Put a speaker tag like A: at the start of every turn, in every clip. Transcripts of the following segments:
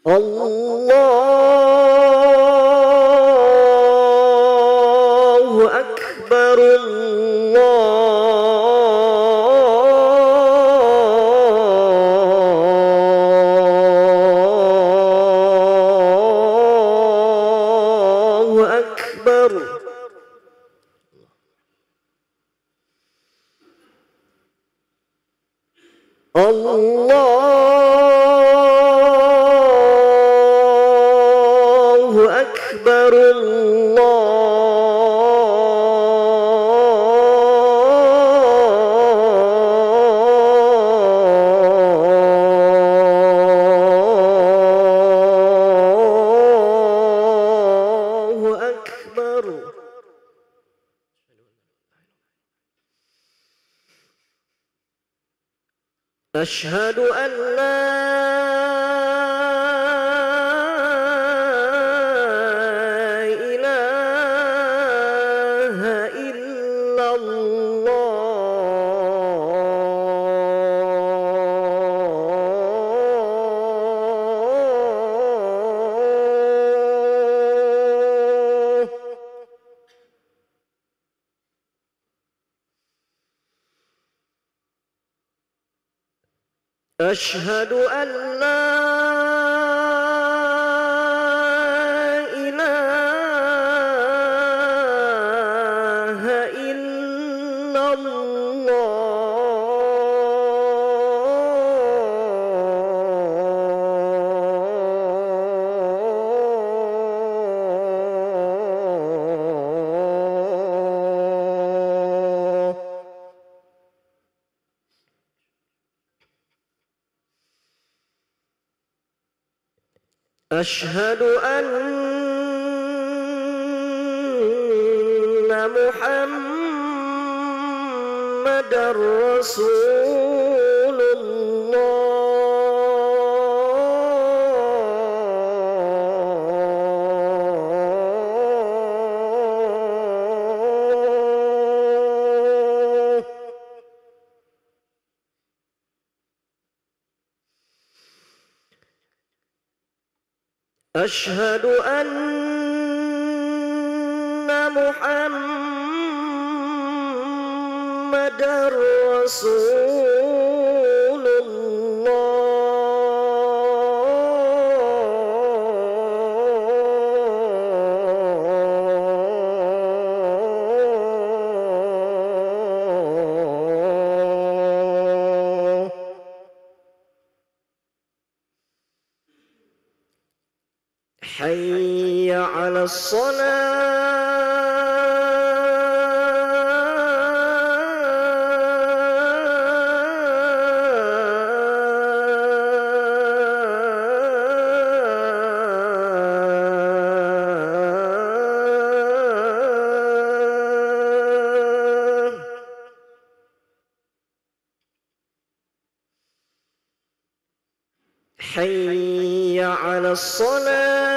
A: الله أكبر الله أكبر الله أكبر الله أكبر. أشهد أن لا إله إلا الله. أشهد أن لا إله إلا الله. أشهد أن محمدًا رسول الله. أشهد أن محمدًا رسول الله. حي على الصلاة. حي على الصلاة.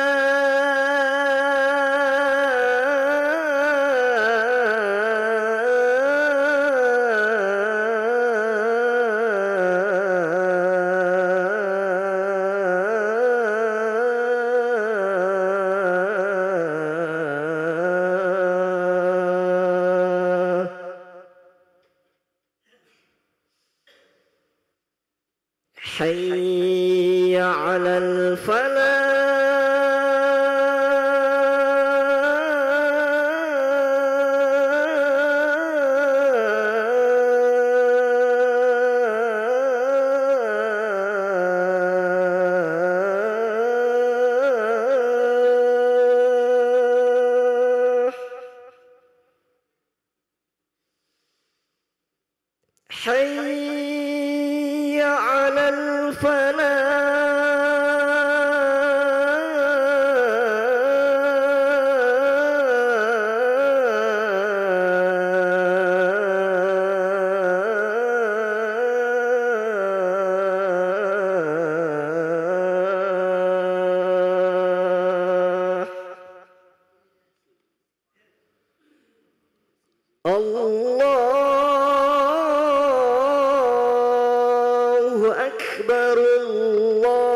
A: حي على الفلاح. حي على الفلاح. الله أكبر الله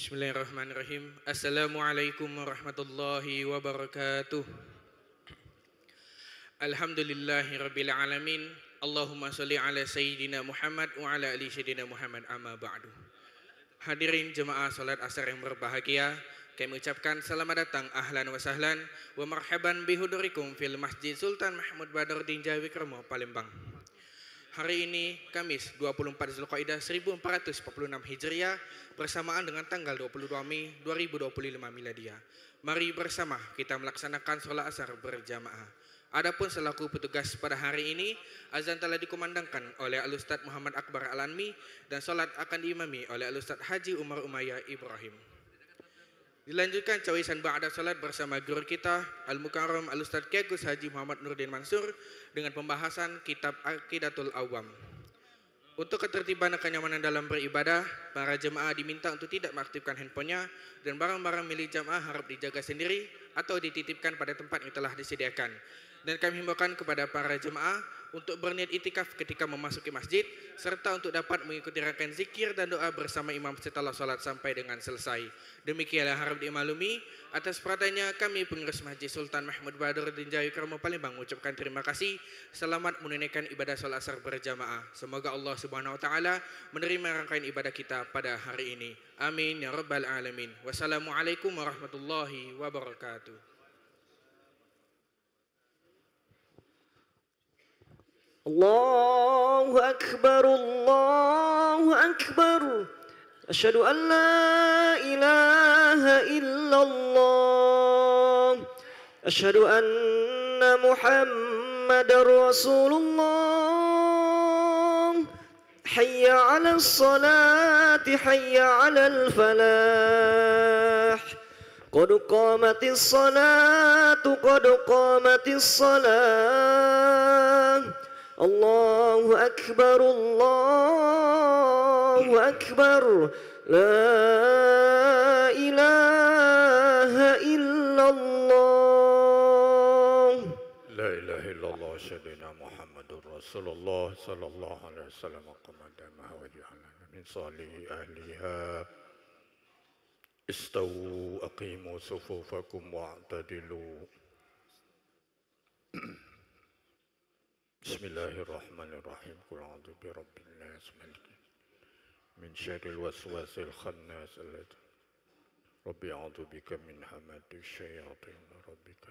B: Bismillahirrahmanirrahim. Assalamualaikum warahmatullahi wabarakatuh. Alhamdulillahirabbil alamin. Allahumma shalli ala sayyidina Muhammad wa ala ali sayyidina Muhammad, amma ba'du. Hadirin jemaah salat asar yang berbahagia, kami ucapkan selamat datang, ahlan wa sahlan wa marhaban bihudurikum fil Masjid Sultan Mahmud Badruddin Jayawikrama, Palembang. Hari ini Kamis 24 Zulqaidah 1446 Hijriah bersamaan dengan tanggal 22 Mei 2025 Miladiah. Mari bersama kita melaksanakan solat asar berjamaah. Adapun selaku petugas pada hari ini, azan telah dikumandangkan oleh Al-Ustaz Muhammad Akbar Al-Anmi dan solat akan diimami oleh Al-Ustaz Haji Umar Umayyah Ibrahim. Dilanjutkan cawisan ba'da salat bersama guru kita Al-Mukarram Al-Ustaz Kiai Gus Haji Muhammad Nurdin Mansur dengan pembahasan kitab Aqidatul Awam. Untuk ketertiban dan kenyamanan dalam beribadah, para jemaah diminta untuk tidak mengaktifkan handphonenya dan barang-barang milik jemaah harap dijaga sendiri atau dititipkan pada tempat yang telah disediakan. Dan kami himbaukan kepada para jemaah untuk berniat itikaf ketika memasuki masjid serta untuk dapat mengikuti rangkaian zikir dan doa bersama imam setelah solat sampai dengan selesai. Demikianlah harap dimaklumi. Atas perhatiannya kami pengurus Masjid Sultan Mahmud Badruddin Jayawikrama Palembang mengucapkan terima kasih. Selamat menunaikan ibadah solat asar berjamaah. Semoga Allah Subhanahu wa taala menerima rangkaian ibadah kita pada hari ini. Amin ya rabbal alamin. Wassalamualaikum warahmatullahi wabarakatuh.
A: الله أكبر الله أكبر أشهد أن لا إله إلا الله أشهد أن محمد رسول الله حي على الصلاة حي على الفلاح قد قامت الصلاة قد قامت الصلاة الله أكبر الله أكبر لا إله إلا الله
C: لا إله إلا الله سيدنا محمد رسول الله صلى الله عليه وسلم قمدامها وجعلنا من صالح أهلها استووا أقيموا صفوفكم واعتدلوا بسم الله الرحمن الرحيم قل أعوذ برب الناس من شر الوسواس الخناس الذي ربي أعوذ بك من همات الشياطين ربك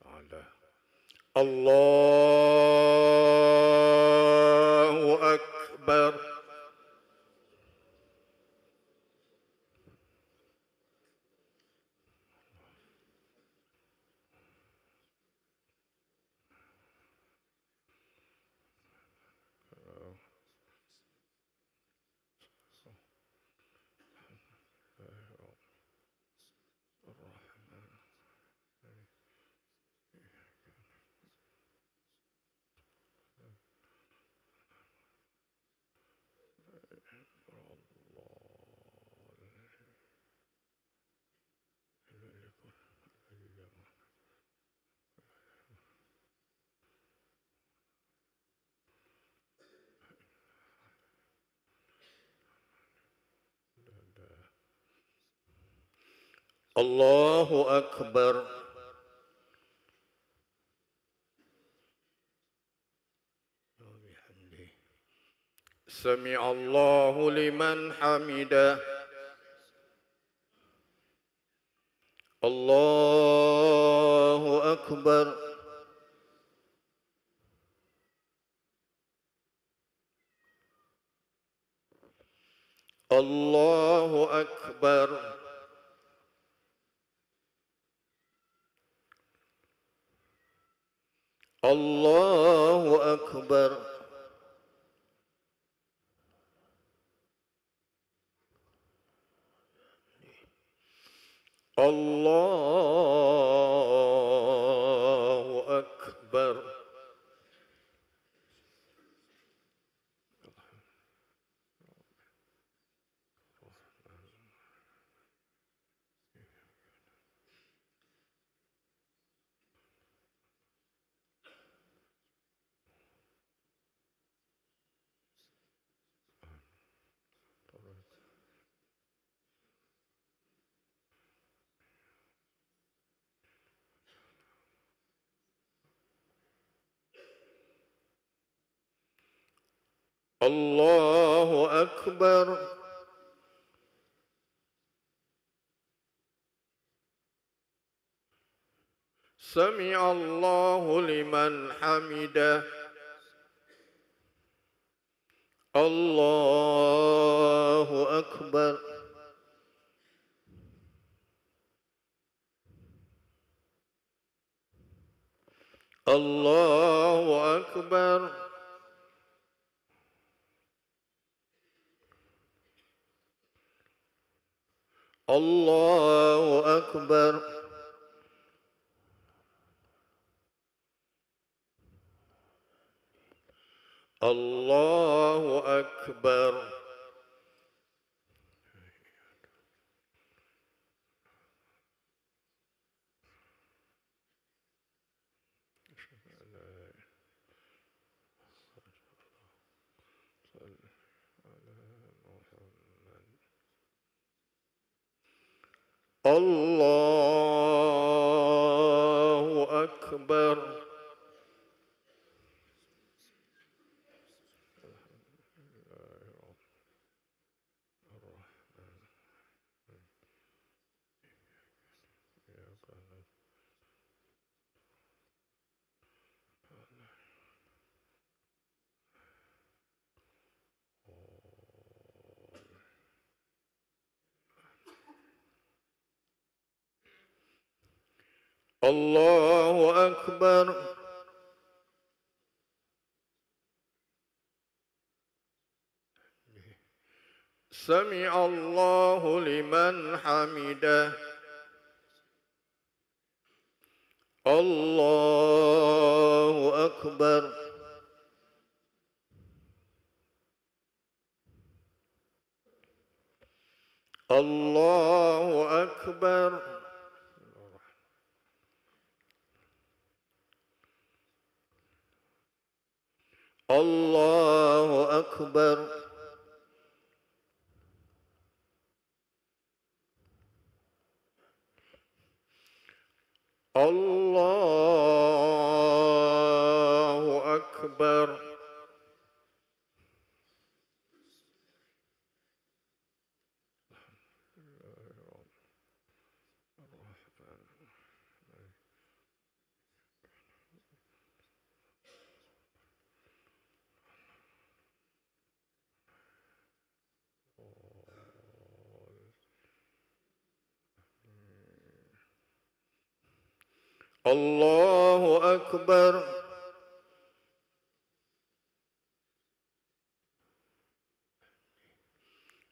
C: تعالى الله أكبر الله أكبر سمع الله لمن حمده الله أكبر الله أكبر الله أكبر الله أكبر الله أكبر سمع الله لمن حمده الله أكبر الله أكبر الله أكبر الله أكبر الله أكبر الله أكبر سمع الله لمن حمده الله أكبر الله أكبر الله أكبر الله أكبر الله أكبر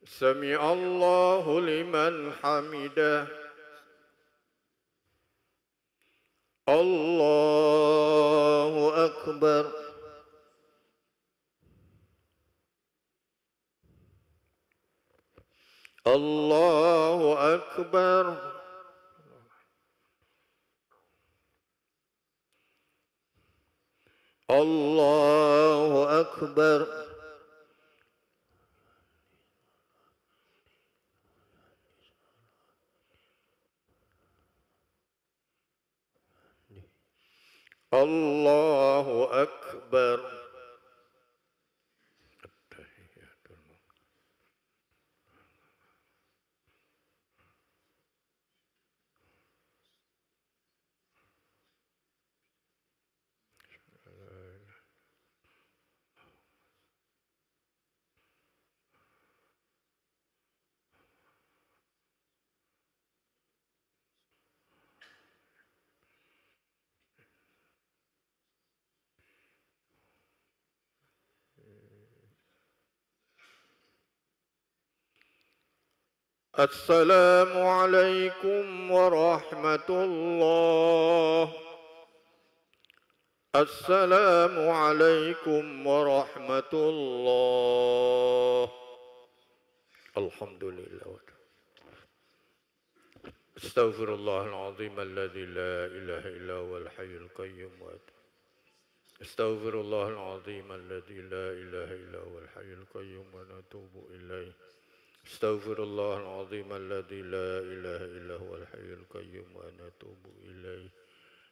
C: سمع الله لمن حمده الله أكبر الله أكبر الله أكبر الله أكبر السلام عليكم ورحمة الله السلام عليكم ورحمة الله الحمد لله استغفر الله العظيم الذي لا إله إلا هو الحي القيوم استغفر الله العظيم الذي لا إله إلا هو الحي القيوم ونتوب إليه استغفر الله العظيم الذي لا إله إلا هو الحي القيوم ونتوب إليه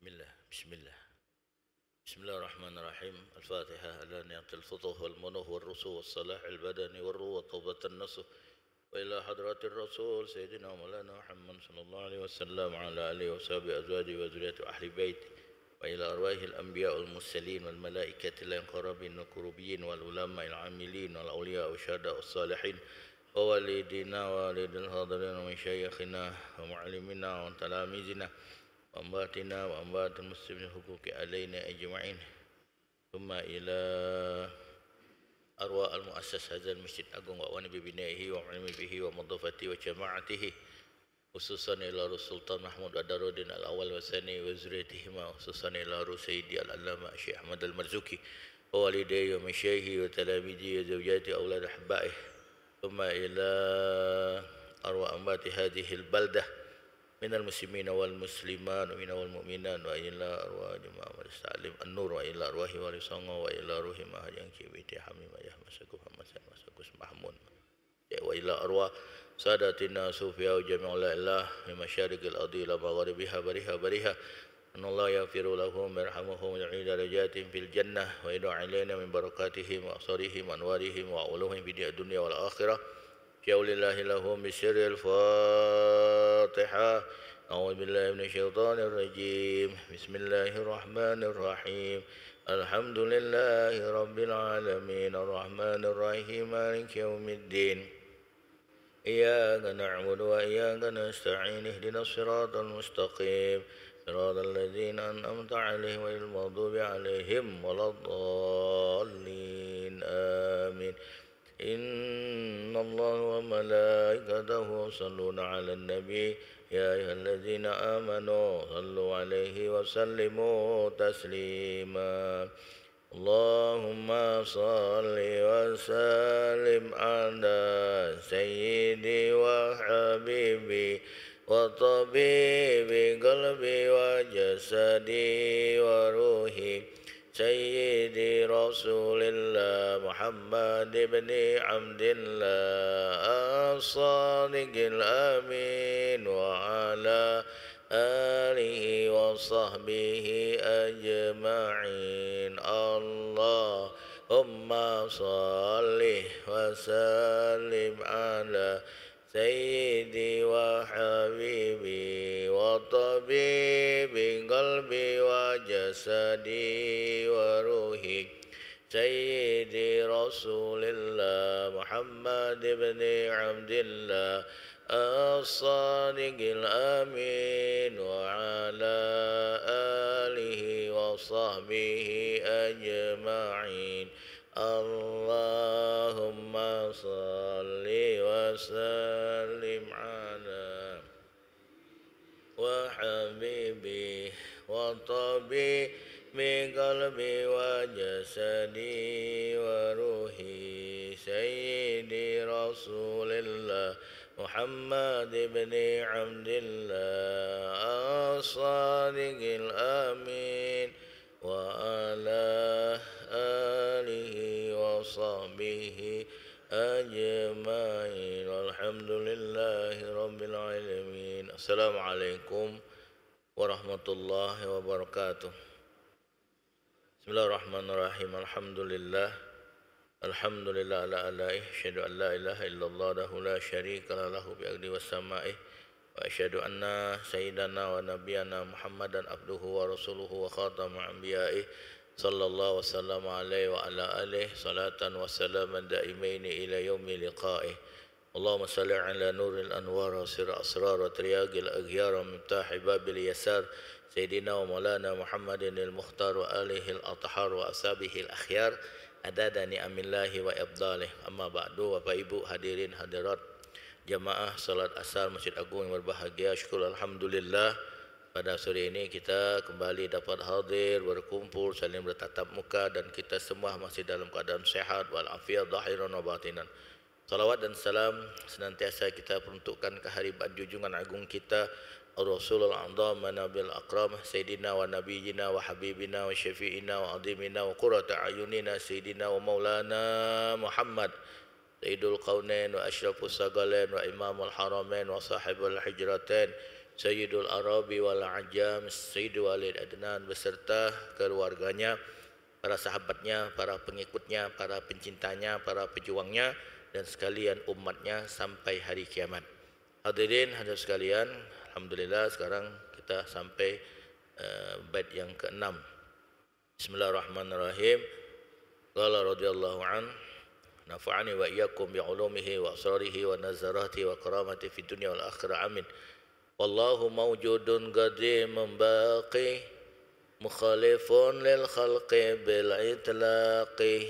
D: بسم الله الرحمن الرحيم. الفاتحة. على نعمة الفطر والمنه والرسو والصلاح البدن والروح وطوبة النصر، وإلى حضرة الرسول سيدنا مولانا محمد صلى الله عليه وسلم وعلى آله وصحبه أزواجه وذريته وأهل بيته، وإلى أرواح الأنبياء والمرسلين والملائكة المقربين والكروبيين والعلماء العاملين والأولياء والشهداء والصالحين ووالدينا ووالد الحاضرين ومشايخنا ومعلمينا وتلاميذنا وأمواتنا وأموات المسلمين الحقوق علينا أجمعين، ثم إلى أرواح المؤسس هذا المسجد الأعظم وأوان ببنائه ومعلم به ومضافته وجماعته، خصوصا إلى رسول السلطان محمود الدارودين الأول والثاني وزريتهما، خصوصا إلى رسول سيدي العلامة الشيخ أحمد المرزوقي ووالديه ومشايخه وتلاميذه وزوجاته وأولاد أحبائه، ثم إلى أرواح أموات هذه البلدة من المسلمين والمسلمات ومن المؤمنات، وإلى أرواح جماعة مستعلم النور، وإلى أرواح والي صنغو، وإلى روح مهجان كبيتي حميم أيها مسكو محمود، وإلى أرواح ساداتنا صوفيا وجميع الله من مشارق الأرض إلى مغاربها بريها أن الله يغفر لهم ويرحمهم ويعيد درجاتهم في الجنة، ويدعو علينا من بركاتهم وأثرهم وأنوارهم وعلومهم في الدنيا والآخرة. قول الله لهم بسر الفاتحة. أعوذ بالله من الشيطان الرجيم. بسم الله الرحمن الرحيم. الحمد لله رب العالمين الرحمن الرحيم مالك يوم الدين. إياك نعبد وإياك نستعين اهدنا الصراط المستقيم صراط الذين أنعمت عليهم غير المغضوب عليهم ولا الضالين آمين. إن الله وملائكته يصلون على النبي يا أيها الذين آمنوا صلوا عليه وسلموا تسليما. اللهم صل وسلم على سيدي وحبيبي وطبيب قلبي وجسدي وروحي سيدي رسول الله محمد بن عبد الله الصادق الأمين وعلى آله وصحبه أجمعين. اللهم صل وسلم على سيدي وحبيبي وطبيب قلبي وجسدي وروحي سيدي رسول الله محمد بن عبد الله الصادق الأمين وعلى آله وصحبه أجمعين. اللهم صل وسلم على وحبيبي وطبيب قلبي وجسدي وروحي سيدي رسول الله محمد بن عبد الله الصادق الأمين وعلى آله وصحبه أجمعين والحمد لله رب العالمين. السلام عليكم ورحمة الله وبركاته. بسم الله الرحمن الرحيم. الحمد لله على آلائه. أشهد أن لا إله إلا الله وحده لا شريك له بأرضه والسماء، وأشهد أن سيدنا ونبينا محمدا عبده ورسوله وخاتم أنبيائه صلى الله وسلم عليه وعلى آله صلاة وسلاما دائمين إلى يوم لقائه. اللهم صل على نور الأنوار وسر أسرار وترياق الأغيار ومفتاح باب اليسار سيدنا ومولانا محمد المختار وآله الأطهار وأصحابه الأخيار عدد نعم الله وإفضاله. Amma ba'du. Bapak Ibu hadirin hadirat jamaah salat asar Masjid Agung yang berbahagia, syukur alhamdulillah pada sore ini kita kembali dapat hadir berkumpul saling bertatap muka dan kita semua masih dalam keadaan sehat walafiat zahiran wa batinan. Salawat dan salam senantiasa kita peruntukkan ke hari junjungan agung kita Rasulul A'zam Nabil Akram Sayyidina wa Nabiyina wa Habibina wa Syafi'ina wa Azimina wa Qurrata Ayunina Sayyidina wa Maulana Muhammad Sayyidul Qawnain wa Ashrafus Sagalain wa Imamul Haramain wa Sahibul Hijratain Sayyidul Arabi wal Ajam Sayyid Walid Adnan beserta keluarganya, para sahabatnya, para pengikutnya, para pencintanya, para pejuangnya dan sekalian umatnya sampai hari kiamat. Hadirin hadirat sekalian, alhamdulillah sekarang kita sampai bait yang ke-6. Bismillahirrahmanirrahim. Qala radhiyallahu an nafa'ani wa iyyakum bi ulumihi wa asrarihi wa nazarati wa karamati fid dunya wal akhirah amin. Wallahu mawjudun qadimun baqi mukhalifun lil khalqi bil itlaqi.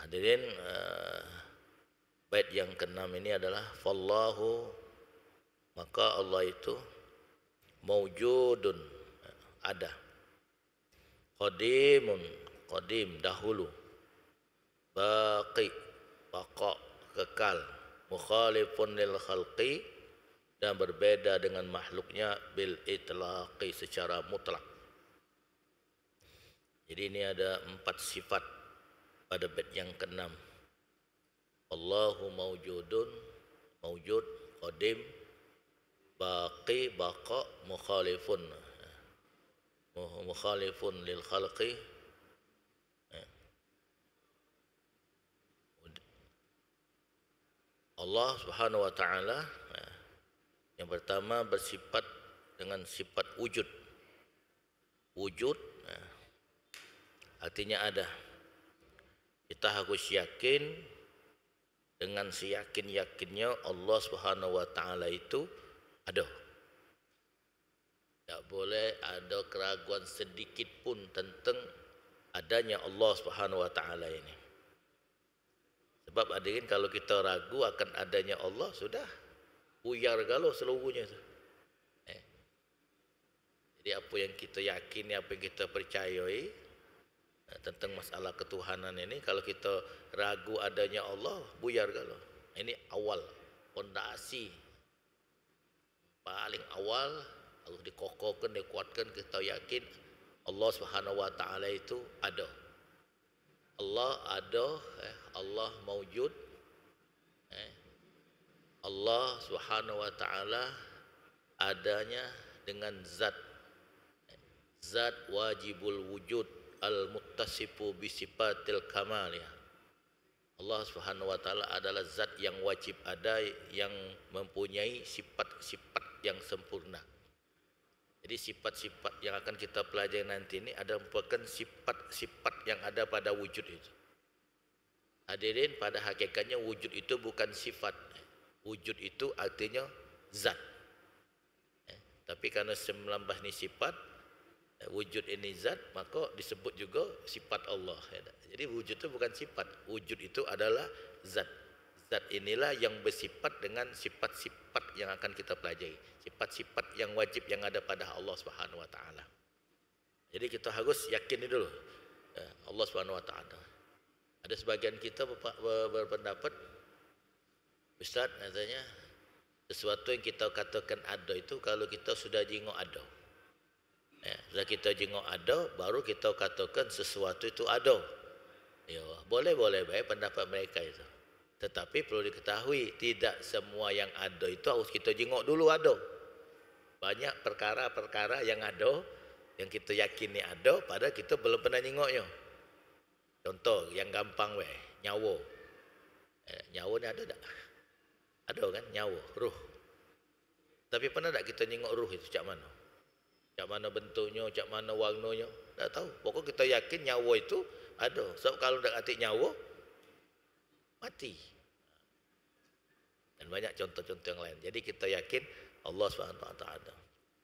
D: Hadirin, bait yang ke-6 ini adalah fallahu, maka Allah itu mawjudun, ada, qadimun, qadim, dahulu, baqi, baqa, kekal, mukhalifun lil khalqi, dan berbeda dengan makhluknya bil itlaqi, secara mutlak. Jadi ini ada 4 sifat pada bait yang ke-6. Allahu mawjudun, mawjud, qadim, baqi, baqa, mukhalifun, mukhalifun lil khalqi. Allah Subhanahu wa taala yang pertama bersifat dengan sifat wujud. Wujud artinya ada. Kita harus yakin dengan seyakin-yakinnya Allah Subhanahu wa taala itu ada. Tak boleh ada keraguan sedikit pun tentang adanya Allah Subhanahu wa taala ini. Sebab hadirin, kalau kita ragu akan adanya Allah, sudah buyar galau seluruhnya tu. Jadi apa yang kita yakini, apa yang kita percayai tentang masalah ketuhanan ini, kalau kita ragu adanya Allah, buyar galau. Ini awal, pondasi paling awal harus dikokohkan, dikuatkan. Kita yakin Allah Subhanahu wa taala itu ada. Allah ada, Allah mawjud. Allah Subhanahu wa taala adanya dengan zat. Zat wajibul wujud al-muttasifu bi sifatil kamaliyah. Allah Subhanahu wa taala adalah zat yang wajib ada, yang mempunyai sifat-sifat yang sempurna. Jadi sifat-sifat yang akan kita pelajari nanti ini ada merupakan sifat-sifat yang ada pada wujud itu. Hadirin, pada hakikatnya wujud itu bukan sifat. Wujud itu artinya zat. Tapi karena 19 ni sifat, wujud ini zat, maka disebut juga sifat Allah. Jadi wujud itu bukan sifat. Wujud itu adalah zat. Zat inilah yang bersifat dengan sifat-sifat yang akan kita pelajari. Sifat-sifat yang wajib yang ada pada Allah Subhanahu wa taala. Jadi kita harus yakin dulu Allah Subhanahu wa taala. Ada sebagian kita berpendapat, Ustaz, katanya sesuatu yang kita katakan ada itu kalau kita sudah jengok ada. Sudah kita jengok ada, baru kita katakan sesuatu itu ada. Ya, boleh baik pendapat mereka itu. Tetapi perlu diketahui, tidak semua yang ada itu harus kita jengok dulu ada. Banyak perkara-perkara yang ada, yang kita yakini ada, padahal kita belum pernah jengoknya. Contoh yang gampang nyawa. Nyawa ni ada tak? Ada kan nyawa, ruh. Tapi pernah tak kita tengok ruh itu cak mana? Cak mana bentuknya, cak mana warnanya? Tak tahu. Pokok kita yakin nyawa itu ada. Sebab kalau tak arti nyawa, mati. Dan banyak contoh-contoh yang lain. Jadi kita yakin Allah SWT ada.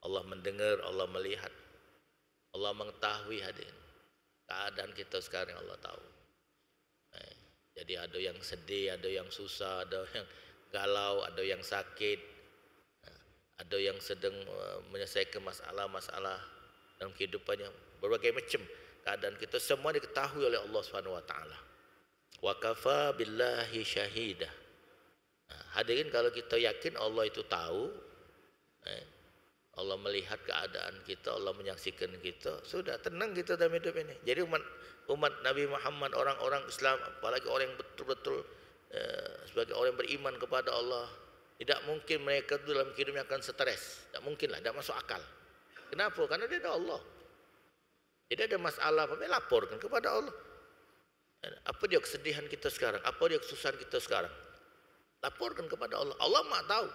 D: Allah mendengar, Allah melihat. Allah mengetahui hadirin. Keadaan kita sekarang Allah tahu. Jadi ada yang sedih, ada yang susah, ada yang galau, ada yang sakit, ada yang sedang menyelesaikan masalah-masalah dalam kehidupannya, berbagai macam keadaan kita semua diketahui oleh Allah Subhanahu wa taala. Wa kafa billahi syahida. Hadirin, kalau kita yakin Allah itu tahu, Allah melihat keadaan kita, Allah menyaksikan kita, sudah tenang kita dalam hidup ini. Jadi umat Nabi Muhammad, orang-orang Islam, apalagi orang yang betul-betul sebagai orang yang beriman kepada Allah, Tidak mungkin mereka itu dalam hidupnya akan stres. Tak mungkin lah, tak masuk akal. Kenapa? Karena dia ada Allah. Jadi ada masalah apa, laporkan kepada Allah. Apa dia kesedihan kita sekarang? Apa dia kesusahan kita sekarang? Laporkan kepada Allah. Allah Maha tahu.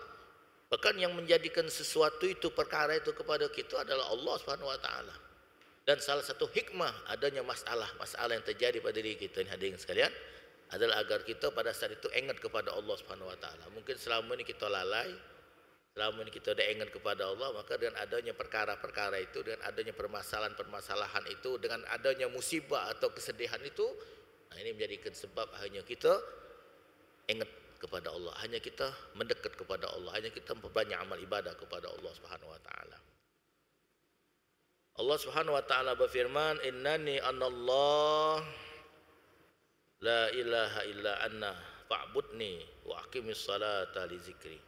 D: Bahkan yang menjadikan sesuatu itu, perkara itu kepada kita adalah Allah Subhanahu wa taala. Dan salah satu hikmah adanya masalah yang terjadi pada diri kita ini, hadirin sekalian, adalah agar kita pada saat itu ingat kepada Allah Subhanahu wa taala. Mungkin selama ini kita lalai, selama ini kita tidak ingat kepada Allah, maka dengan adanya perkara-perkara itu, dengan adanya permasalahan-permasalahan itu, dengan adanya musibah atau kesedihan itu, nah ini menjadikan sebab hanya kita ingat kepada Allah, hanya kita mendekat kepada Allah, hanya kita memperbanyak amal ibadah kepada Allah Subhanahu wa taala. Allah Subhanahu wa taala berfirman, "Innani anallah la ilaha illa anna fa'budni wa aqimis salata li zikri."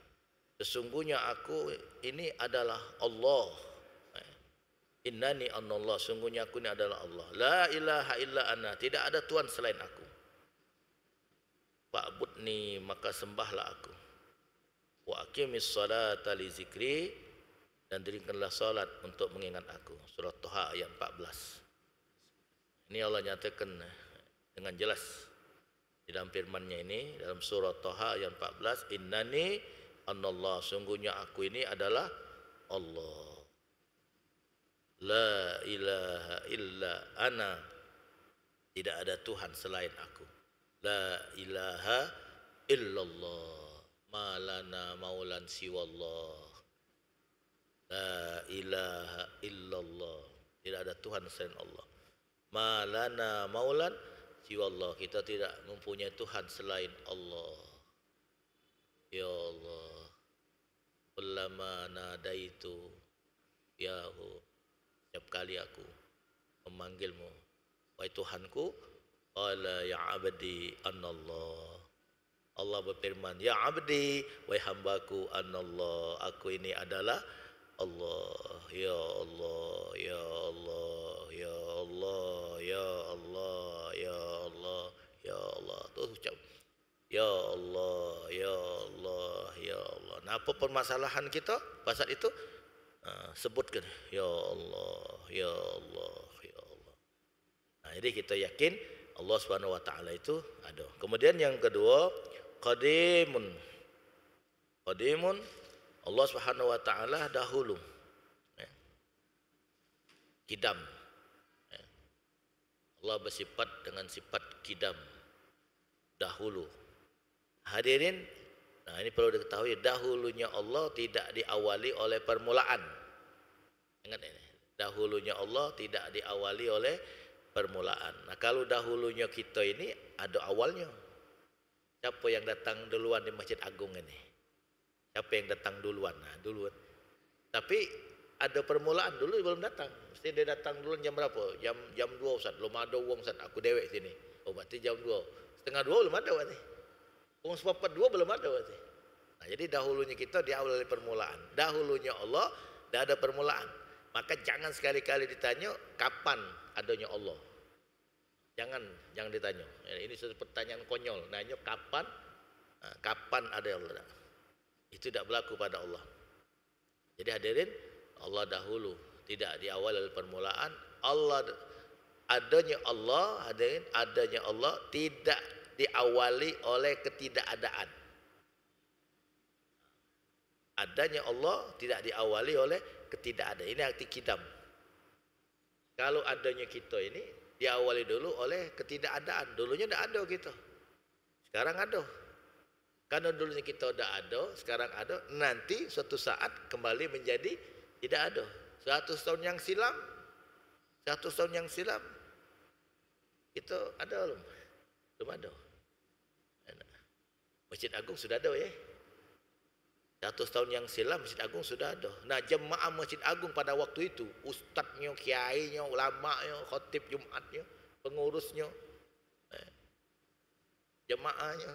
D: Sesungguhnya aku ini adalah Allah. Innani anallah, sungguhnya aku ini adalah Allah. La ilaha illa anna, tidak ada Tuhan selain aku. Fa'budni, maka sembahlah aku. Wa aqimis salata li zikri, dan dirikanlah salat untuk mengingat aku. Surah Taha ayat 14. Ini Allah nyatakan dengan jelas di dalam firman-Nya ini, dalam surah Taha ayat 14, innani anallah, sungguhnya aku ini adalah Allah. La ilaha illa ana, tidak ada Tuhan selain aku. La ilaha illallah, malana maulan siwallah. La ilaha illallah, tidak ada Tuhan selain Allah. Malana maulan siwallah, kita tidak mempunyai Tuhan selain Allah. Ya Allah, kullama nadaitu yahu, setiap kali aku memanggilmu, wahai Tuhanku, qala ya abdi anallah. Allah berfirman, ya abdi, wahai hambaku, anallah, aku ini adalah Allah. Ya Allah, ya Allah, ya Allah, ya Allah, ya Allah, ya Allah. Terus ucap, ya Allah, ya Allah, ya Allah. Nah, apa permasalahan kita pasal itu? Sebutkan, ya Allah, ya Allah, ya Allah. Nah, jadi kita yakin Allah Subhanahu wa taala itu ada. Kemudian yang kedua, qadimun. Qadimun, Allah Subhanahu wa taala dahulu. Kidam. Allah bersifat dengan sifat kidam, dahulu. Hadirin, nah ini perlu diketahui, dahulunya Allah tidak diawali oleh permulaan. Ingat ini, dahulunya Allah tidak diawali oleh permulaan. Nah, kalau dahulunya kita ini ada awalnya. Siapa yang datang duluan di Masjid Agung ini? Siapa yang datang duluan? Nah, duluan. Tapi ada permulaan, dulu belum datang. Mesti dia datang duluan jam berapa? Jam 2 Ustaz. Belum ada uang Ustaz. Aku dewek sini. Oh, berarti jam 2. Setengah 2 belum ada berarti. Uang seperempat 2 belum ada berarti. Nah, jadi dahulunya kita diawali oleh permulaan. Dahulunya Allah dah ada permulaan. Maka jangan sekali-kali ditanya kapan adanya Allah. Jangan ditanya. Ini suatu pertanyaan konyol. Nanya kapan? Nah, kapan ada Allah? Itu tidak berlaku pada Allah. Jadi hadirin, Allah dahulu, tidak diawali oleh permulaan. Allah, adanya Allah, hadirin, adanya Allah tidak diawali oleh ketidakadaan. Adanya Allah tidak diawali oleh ketidakadaan. Ini arti kidam. Kalau adanya kita ini diawali dulu oleh ketidakadaan. Dulunya tidak ada kita. Sekarang ada. Karena dulunya kita sudah ada, sekarang ada, nanti suatu saat kembali menjadi tidak ada. 100 tahun yang silam, 100 tahun yang silam, kita ada belum? Belum ada. Masjid Agung sudah ada ya. 100 tahun yang silam Masjid Agung sudah ada. Nah, jemaah Masjid Agung pada waktu itu, ustadznya, kiainya, ulamanya, khatib Jumatnya, pengurusnya, jemaahnya,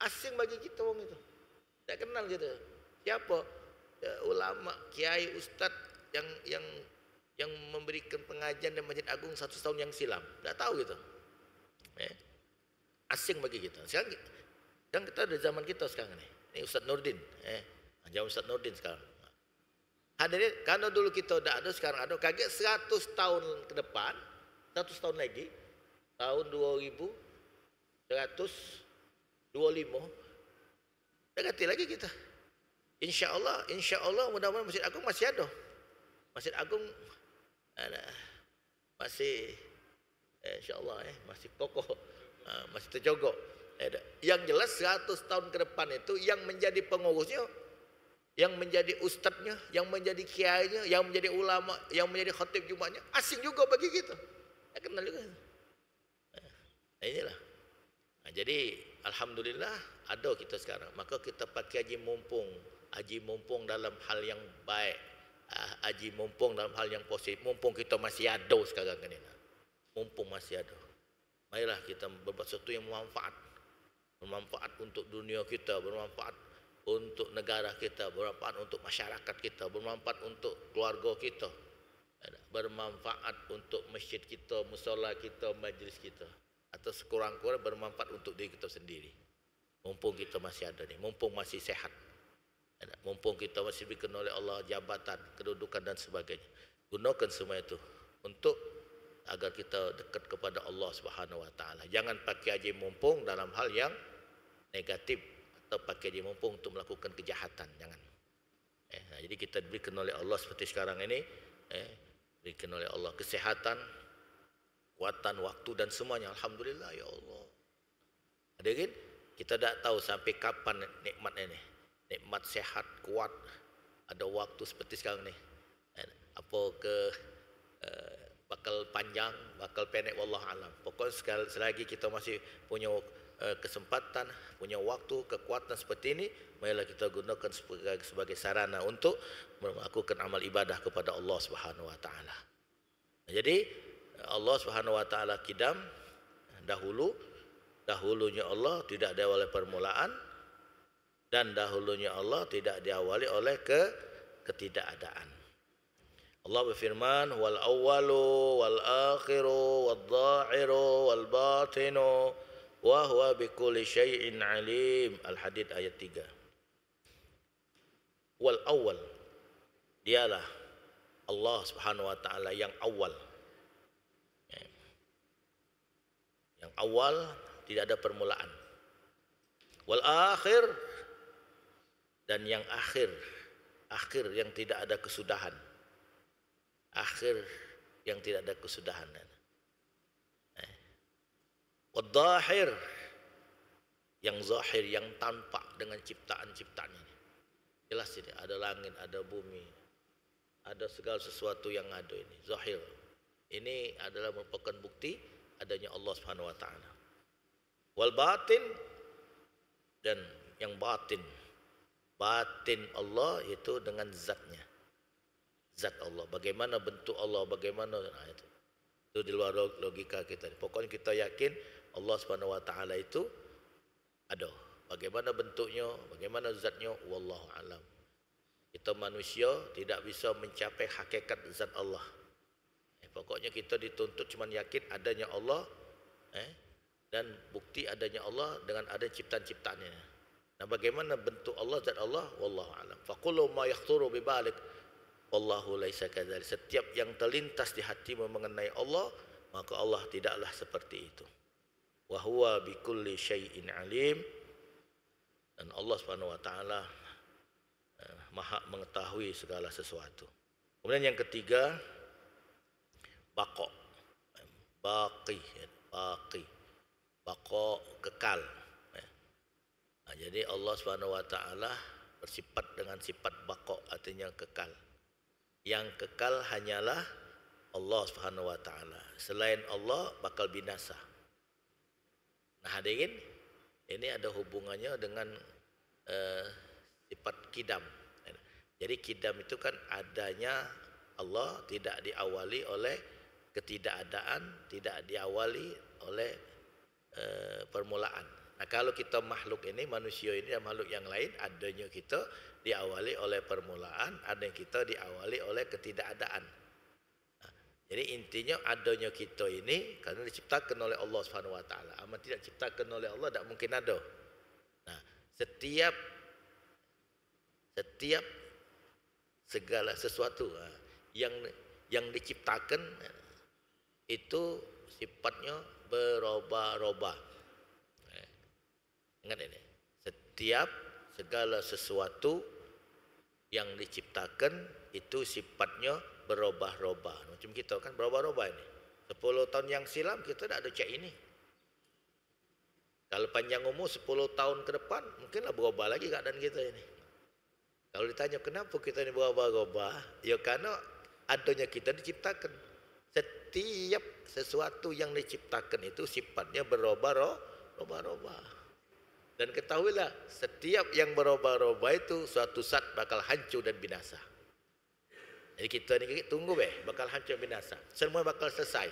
D: asing bagi kita orang itu. Tak kenal kita. Siapa? Ya, ulama, kiai, ustaz yang memberikan pengajian di Masjid Agung 100 tahun yang silam. Tak tahu gitu. Asing bagi kita. Sekarang kita ada zaman kita sekarang ini. Ini Ustaz Nurdin. Jawab Ustaz Nurdin sekarang. Hadirin, karena dulu kita dah ada, sekarang ada. Kaget 100 tahun ke depan, 100 tahun lagi, tahun 2125, dah ganti lagi kita. Insya Allah mudah-mudahan Masjid Agung masih ada. Masjid Agung masih insya Allah masih kokoh, masih terjogok. Yang jelas 100 tahun ke depan itu yang menjadi pengurusnya, yang menjadi ustadznya, yang menjadi kiainya, yang menjadi ulama, yang menjadi khatib Jumatnya asing juga bagi kita. Ya, kenal juga. Inilah. Jadi alhamdulillah ada kita sekarang. Maka kita pakai haji mumpung dalam hal yang baik. Haji mumpung dalam hal yang positif. Mumpung kita masih ada sekarang kan ini. Mumpung masih ada. Marilah kita berbuat sesuatu yang bermanfaat. Bermanfaat untuk dunia kita, bermanfaat untuk negara kita, bermanfaat untuk masyarakat kita, bermanfaat untuk keluarga kita, bermanfaat untuk masjid kita, musola kita, majlis kita, atau sekurang-kurang bermanfaat untuk diri kita sendiri. Mumpung kita masih ada ni, mumpung masih sehat, mumpung kita masih diberikan oleh Allah jabatan, kedudukan dan sebagainya. Gunakan semua itu untuk agar kita dekat kepada Allah Subhanahu Wa Taala. Jangan pakai haji mumpung dalam hal yang negatif atau pakai haji mumpung untuk melakukan kejahatan. Jangan. Jadi kita diberikan oleh Allah seperti sekarang ini, diberikan oleh Allah kesehatan, kuatan, waktu dan semuanya. Alhamdulillah ya Allah. Hadirin, kita tak tahu sampai kapan nikmat ini. Nikmat sehat, kuat, ada waktu seperti sekarang ni. Apa bakal panjang, bakal pendek, wallah alam. Pokoknya selagi kita masih punya kesempatan, punya waktu, kekuatan seperti ini, marilah kita gunakan sebagai sarana untuk melakukan amal ibadah kepada Allah Subhanahu Wa Taala. Jadi Allah Subhanahu Wa Taala kidam dahulunya Allah tidak diawali permulaan, dan dahulunya Allah tidak diawali oleh ketidakadaan. Allah berfirman, wal awwalu wal akhiru wal dhahiru wal batinu wa huwa bikulli syai'in alim. Al-Hadid ayat 3. Wal awwal, dialah Allah Subhanahu Wa Taala yang awal. Yang awal, tidak ada permulaan. Wal akhir, dan yang akhir yang tidak ada kesudahan. Akhir yang tidak ada kesudahan. Wal zahir, yang zahir, yang tampak dengan ciptaan-ciptaannya. Jelas ini, ada langit, ada bumi, ada segala sesuatu yang ada ini. Zahir. Ini adalah merupakan bukti adanya Allah Subhanahu Wa Taala. Wal batin, dan yang batin. Batin Allah itu dengan zatnya. Zat Allah. Bagaimana bentuk Allah, bagaimana itu di luar logika kita. Pokoknya kita yakin Allah Subhanahu Wa Taala itu ada. Bagaimana bentuknya, bagaimana zatnya, wallahu alam. Kita manusia tidak bisa mencapai hakikat zat Allah. Pokoknya kita dituntut cuma yakin adanya Allah, dan bukti adanya Allah dengan ada ciptaan-ciptaannya. Nah, bagaimana bentuk Allah, zat Allah, wallahu alam. Faqulu ma yakhturu bi balik, wallahu laisa kadzalik. Setiap yang terlintas di hatimu mengenai Allah, maka Allah tidaklah seperti itu. Wa huwa bikulli syai'in alim. Dan Allah Subhanahu Wa Taala Maha mengetahui segala sesuatu. Kemudian yang ketiga, baqa. Baqi, baqa, kekal. Nah, jadi Allah Subhanahu Wa Taala bersifat dengan sifat baqa, artinya kekal. Yang kekal hanyalah Allah Subhanahu Wa Taala. Selain Allah bakal binasa. Nah, hadirin, ini ada hubungannya dengan sifat kidam. Jadi kidam itu kan adanya Allah, tidak diawali oleh ketidakadaan, tidak diawali oleh permulaan. Nah, kalau kita makhluk ini, manusia ini dan makhluk yang lain, adanya kita diawali oleh permulaan, adanya kita diawali oleh ketidakadaan. Nah, jadi intinya adanya kita ini karena diciptakan oleh Allah Subhanahu Wa Taala. Amat tidak diciptakan oleh Allah, tak mungkin ada. Nah, setiap Setiap segala sesuatu yang diciptakan itu sifatnya berubah-ubah. Ingat ini. Setiap segala sesuatu yang diciptakan itu sifatnya berubah-ubah. Macam kita kan berubah-ubah ini. 10 tahun yang silam kita tak ada cek ini. Kalau panjang umur 10 tahun ke depan mungkinlah berubah lagi keadaan kita ini. Kalau ditanya kenapa kita ini berubah-ubah, ya karena adanya kita diciptakan. Setiap sesuatu yang diciptakan itu sifatnya berubah-ubah. Dan ketahuilah, setiap yang berubah-ubah itu suatu saat bakal hancur dan binasa. Jadi kita ni tunggu bakal hancur binasa. Semua bakal selesai.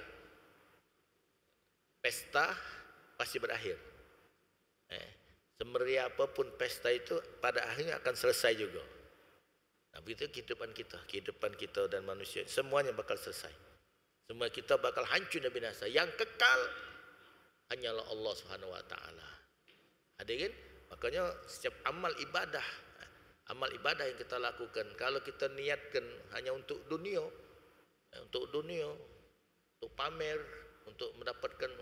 D: Pesta pasti berakhir. Semeriah apapun pesta itu pada akhirnya akan selesai juga. Nah, begitu kehidupan kita dan manusia semuanya bakal selesai. Semua kita bakal hancur dan binasa. Yang kekal hanyalah Allah Subhanahu wa taala. Hadirin, makanya setiap amal ibadah yang kita lakukan, kalau kita niatkan hanya untuk dunia, untuk pamer, untuk mendapatkan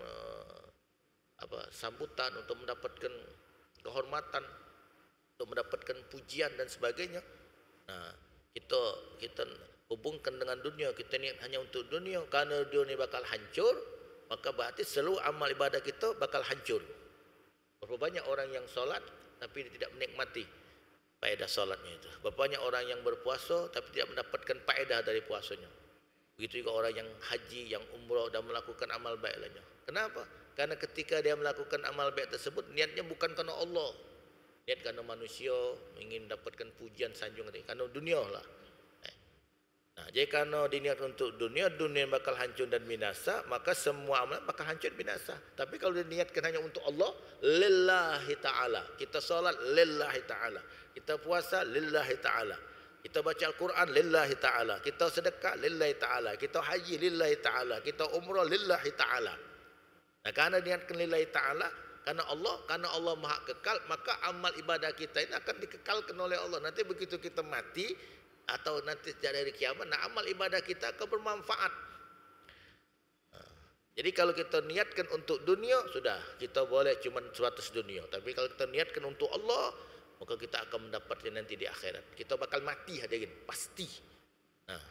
D: sambutan, untuk mendapatkan kehormatan, untuk mendapatkan pujian dan sebagainya. Nah, kita hubungkan dengan dunia, kita niat hanya untuk dunia, karena dunia bakal hancur, maka berarti seluruh amal ibadah kita bakal hancur. Berapa banyak orang yang solat tapi tidak menikmati faedah solatnya itu. Berapa banyak orang yang berpuasa tapi tidak mendapatkan faedah dari puasanya. Begitu juga orang yang haji, yang umrah dan melakukan amal baik lainnya. Kenapa? Karena ketika dia melakukan amal baik tersebut, niatnya bukan karena Allah. Niat karena manusia, ingin mendapatkan pujian, sanjungan, karena dunia lah. Nah, jadi karena diniat untuk dunia bakal hancur dan binasa, maka semua amal bakal hancur binasa. Tapi kalau diniatkan hanya untuk Allah, lillahi ta'ala. Kita solat lillahi ta'ala. Kita puasa lillahi ta'ala. Kita baca Al-Quran lillahi ta'ala. Kita sedekah lillahi ta'ala. Kita haji lillahi ta'ala. Kita umrah lillahi ta'ala. Nah, karena niatkan lillahi ta'ala, karena Allah maha kekal, maka amal ibadah kita ini akan dikekalkan oleh Allah. Nanti begitu kita mati, atau nanti dari kiamat, nah amal ibadah kita akan bermanfaat. Jadi kalau kita niatkan untuk dunia, sudah, kita boleh cuma 100 dunia. Tapi kalau kita niatkan untuk Allah, maka kita akan mendapatkan nanti di akhirat. Kita bakal mati, hadirin, pasti. Nah,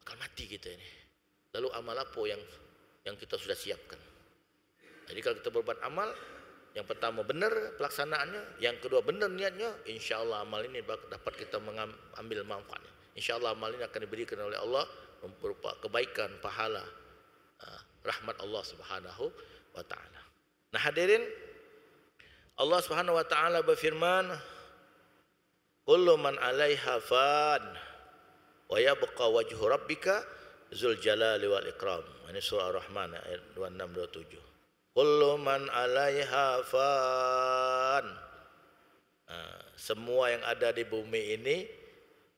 D: bakal mati kita ini. Lalu amal apa yang kita sudah siapkan? Jadi kalau kita berbuat amal, yang pertama benar pelaksanaannya, yang kedua benar niatnya, insya Allah amal ini dapat kita mengambil manfaatnya. Insya Allah amal ini akan diberikan oleh Allah berupa kebaikan, pahala, rahmat Allah Subhanahu wa taala. Nah, hadirin, Allah Subhanahu wa taala berfirman, kullu man 'alaiha fan wa yabqa wajhu rabbika dzul jalali wal ikram. Ini surah Ar-Rahman ayat 26 27. Kullu man 'alaiha fan. Semua yang ada di bumi ini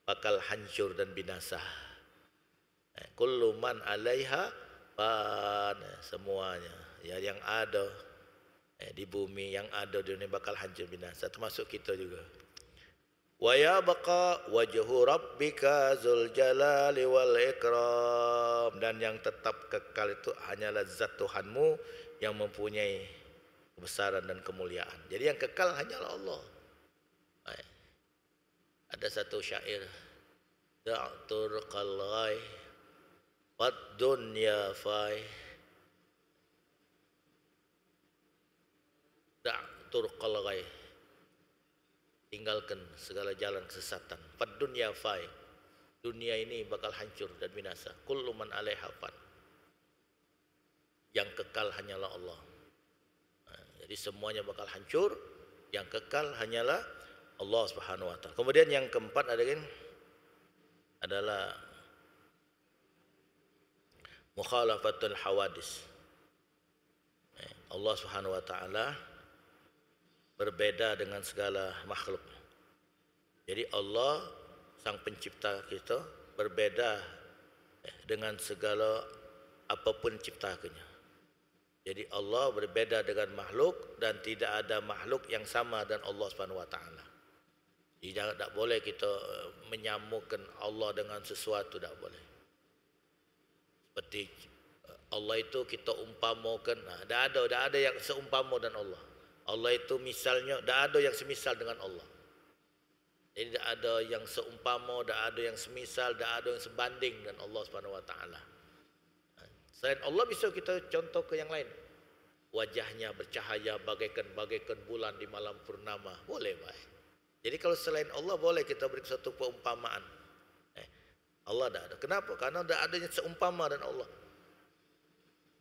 D: bakal hancur dan binasa. Kullu man 'alaiha fan, semuanya ya yang ada di bumi, yang ada di dunia bakal hancur binasa, termasuk kita juga. Wa yabqa wajhu rabbika dzul jalali wal ikram, dan yang tetap kekal itu hanyalah zat Tuhanmu yang mempunyai kebesaran dan kemuliaan. Jadi yang kekal hanyalah Allah. Ada satu syair, da'tur qalai wad dunya fai, da'tur qalai, tinggalkan segala jalan kesesatan. Fad dunya fai, dunia ini bakal hancur dan binasa. Kullu man 'alaiha fan, yang kekal hanyalah Allah. Jadi semuanya bakal hancur, yang kekal hanyalah Allah Subhanahu wa taala. Kemudian yang keempat adalah mukhalafatul hawadis. Allah Subhanahu wa taala berbeda dengan segala makhluk. Jadi Allah sang pencipta kita berbeda dengan segala apapun ciptaannya. Jadi Allah berbeda dengan makhluk, dan tidak ada makhluk yang sama dengan Allah Subhanahu wa taala. Tak boleh kita menyamakan Allah dengan sesuatu, tak boleh. Seperti Allah itu kita umpamakan, tak ada yang seumpama dengan Allah. Allah itu misalnya, tak ada yang semisal dengan Allah. Jadi tak ada yang seumpama, tak ada yang semisal, tak ada yang sebanding dengan Allah Subhanahu Wa Taala. Selain Allah bisa kita contoh ke yang lain. Wajahnya bercahaya bagaikan bulan di malam purnama, boleh baik. Jadi kalau selain Allah boleh kita beri satu perumpamaan. Allah tak ada. Kenapa? Karena tak ada yang seumpama dengan Allah.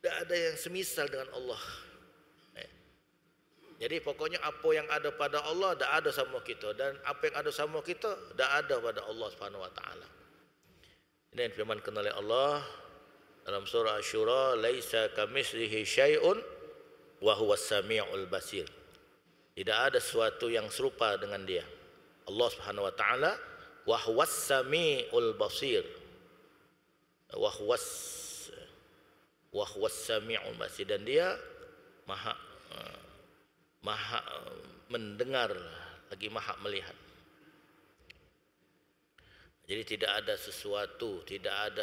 D: Tak ada yang semisal dengan Allah. Jadi pokoknya apa yang ada pada Allah tak ada sama kita, dan apa yang ada sama kita tak ada pada Allah Subhanahu Wa Taala. Ini yang firmankan oleh Allah dalam surah Asy-Syura, "Laisa kamitslihi syai'un wa huwas samiul basir." Tidak ada sesuatu yang serupa dengan dia. Allah Subhanahu Wa Taala wa huwas samiul basir. Wa huwas samiul basir, dan dia maha mendengar lagi maha melihat. Jadi tidak ada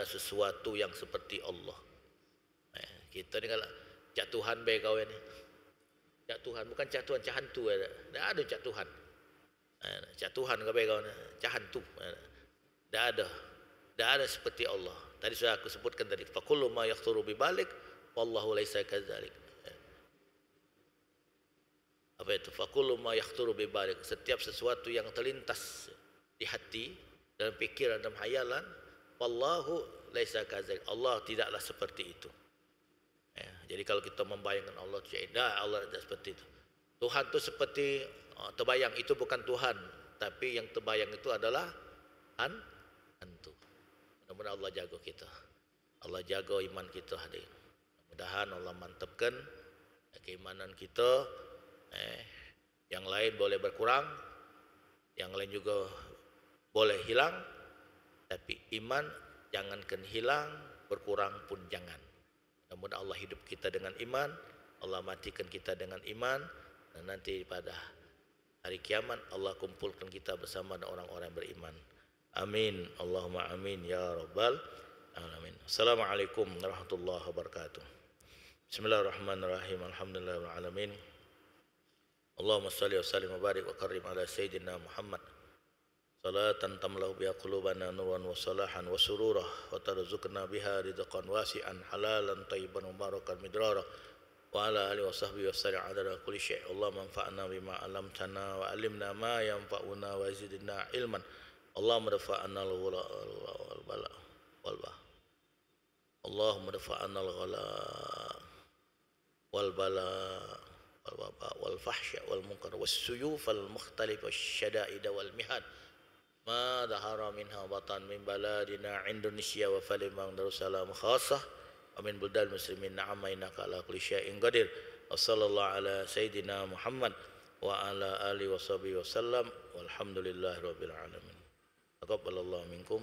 D: sesuatu yang seperti Allah. Kita ni kalau cak Tuhan baik kau ni. Cak Tuhan bukan cak Tuhan, cak hantu ada. Tak ada cak Tuhan. Cak Tuhan kau baik kau ni, cak hantu. Tak ada. Tak ada seperti Allah. Tadi sudah aku sebutkan tadi, fa kullu ma yakhturu bi balik wallahu laisa kadzalik. Apa itu? Fa kullu ma yakhturu bi balik, setiap sesuatu yang terlintas di hati, dalam fikiran, dalam hayalan, wallahu laisa kadzalik, Allah tidaklah seperti itu. Jadi kalau kita membayangkan Allah tidak seperti itu. Tuhan itu seperti terbayang, itu bukan Tuhan, tapi yang terbayang itu adalah hantu. Mudah-mudahan Allah jaga kita. Allah jaga iman kita hadir. Mudah-mudahan Allah mantapkan keimanan kita. Yang lain boleh berkurang, yang lain juga boleh hilang, tapi iman jangankan hilang, berkurang pun jangan. Mudah-mudahan Allah hidup kita dengan iman, Allah matikan kita dengan iman, dan nanti pada hari kiamat Allah kumpulkan kita bersama dengan orang-orang beriman. Amin. Allahumma amin ya rabbal alamin. Assalamualaikum warahmatullahi wabarakatuh. Bismillahirrahmanirrahim. Alhamdulillahirabbil alamin. Allahumma shalli wa sallim wa barik wa karim ala sayyidina Muhammad. Salatan tamlahu biha qulubana nuran wa salahan wa sururah wa tarzuqna biha rizqan wasi'an halalan tayyiban mubarakan midrara wa ala alihi wa sahbihi wa sallam adada kulli syai'. Allahumma anfa'na bima 'allamtana wa 'allimna ma yanfa'una wa zidna ilman. Allahumma dafa'na al-ghala wal bala wal bah. Allahumma dafa'na al-ghala wal bala wal waba wal fahsya wal munkar was suyuf al mukhtalif wasyada'id wal mihad ma dhahara minha batan min baladina Indonesia wa Palembang Darussalam khassah wa min buldal muslimin na'ama innaka ala kulli syai'in qadir. Wa sallallahu ala sayyidina Muhammad wa ala alihi wa sahbihi wa sallam walhamdulillahi rabbil alamin. Taqabbalallahu minkum.